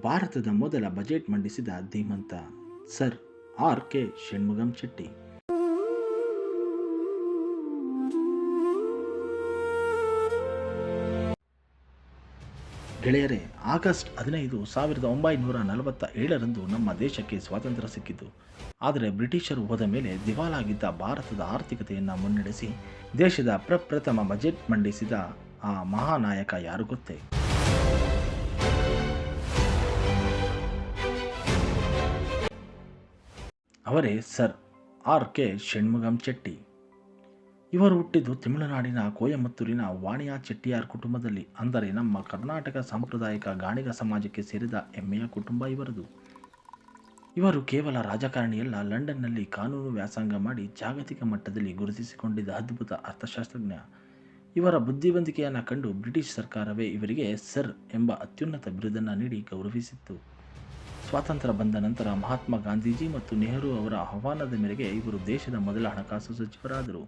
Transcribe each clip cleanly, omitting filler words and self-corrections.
ಭಾರತದ ಮೊದಲ ಬಜೆಟ್ ಮಂಡಿಸಿದ ಧೀಮಂತ ಸರ್ ಆರ್.ಕೆ. ಷಣ್ಮುಗಂ ಚೆಟ್ಟಿ. ಗೆಳೆಯರೇ, ಆಗಸ್ಟ್ 15, 1947ರಂದು ನಮ್ಮ ದೇಶಕ್ಕೆ ಸ್ವಾತಂತ್ರ್ಯ ಸಿಕ್ಕಿತು. ಆದರೆ ಬ್ರಿಟಿಷರು ಹೋದ ಮೇಲೆ ದಿವಾಲಾಗಿದ್ದ ಭಾರತದ ಆರ್ಥಿಕತೆಯನ್ನು ಮುನ್ನಡೆಸಿ ದೇಶದ ಪ್ರಪ್ರಥಮ ಬಜೆಟ್ ಮಂಡಿಸಿದ ಆ ಮಹಾನಾಯಕ ಯಾರು ಗೊತ್ತೇ? ಅವರೇ ಸರ್ ಆರ್.ಕೆ. ಷಣ್ಮುಗಂ ಚೆಟ್ಟಿ. ಇವರು ಹುಟ್ಟಿದ್ದು ತಮಿಳುನಾಡಿನ ಕೊಯಮತ್ತೂರಿನ ವಾಣಿಯಾ ಚೆಟ್ಟಿಯಾರ್ ಕುಟುಂಬದಲ್ಲಿ. ಅಂದರೆ ನಮ್ಮ ಕರ್ನಾಟಕ ಸಾಂಪ್ರದಾಯಿಕ ಗಾಣಿಗ ಸಮಾಜಕ್ಕೆ ಸೇರಿದ ಹೆಮ್ಮೆಯ ಕುಟುಂಬ ಇವರದು. ಇವರು ಕೇವಲ ರಾಜಕಾರಣಿಯಲ್ಲ, ಲಂಡನ್ನಲ್ಲಿ ಕಾನೂನು ವ್ಯಾಸಂಗ ಮಾಡಿ ಜಾಗತಿಕ ಮಟ್ಟದಲ್ಲಿ ಗುರುತಿಸಿಕೊಂಡಿದ್ದ ಅದ್ಭುತ ಅರ್ಥಶಾಸ್ತ್ರಜ್ಞ. ಇವರ ಬುದ್ಧಿವಂತಿಕೆಯನ್ನು ಕಂಡು ಬ್ರಿಟಿಷ್ ಸರ್ಕಾರವೇ ಇವರಿಗೆ ಸರ್ ಎಂಬ ಅತ್ಯುನ್ನತ ಬಿರುದನ್ನು ನೀಡಿ ಗೌರವಿಸಿತ್ತು. ಸ್ವಾತಂತ್ರ್ಯ ಬಂದ ನಂತರ ಮಹಾತ್ಮ ಗಾಂಧೀಜಿ ಮತ್ತು ನೆಹರು ಅವರ ಆಹ್ವಾನದ ಮೇರೆಗೆ ಇವರು ದೇಶದ ಮೊದಲ ಹಣಕಾಸು ಸಚಿವರಾದರು.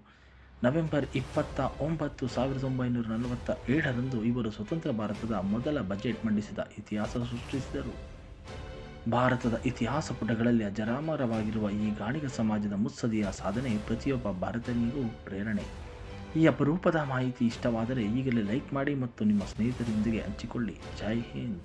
ನವೆಂಬರ್ 29, 1947ರಂದು ಇವರು ಸ್ವತಂತ್ರ ಭಾರತದ ಮೊದಲ ಬಜೆಟ್ ಮಂಡಿಸಿದ ಇತಿಹಾಸ ಸೃಷ್ಟಿಸಿದರು. ಭಾರತದ ಇತಿಹಾಸ ಪುಟಗಳಲ್ಲಿ ಅಜರಾಮರವಾಗಿರುವ ಈ ಗಾಣಿಗ ಸಮಾಜದ ಮುತ್ಸದಿಯ ಸಾಧನೆ ಪ್ರತಿಯೊಬ್ಬ ಭಾರತೀಯನಿಗೂ ಪ್ರೇರಣೆ. ಈ ಅಪರೂಪದ ಮಾಹಿತಿ ಇಷ್ಟವಾದರೆ ಈಗಲೇ ಲೈಕ್ ಮಾಡಿ ಮತ್ತು ನಿಮ್ಮ ಸ್ನೇಹಿತರೊಂದಿಗೆ ಹಂಚಿಕೊಳ್ಳಿ. ಜೈ ಹಿಂದ್.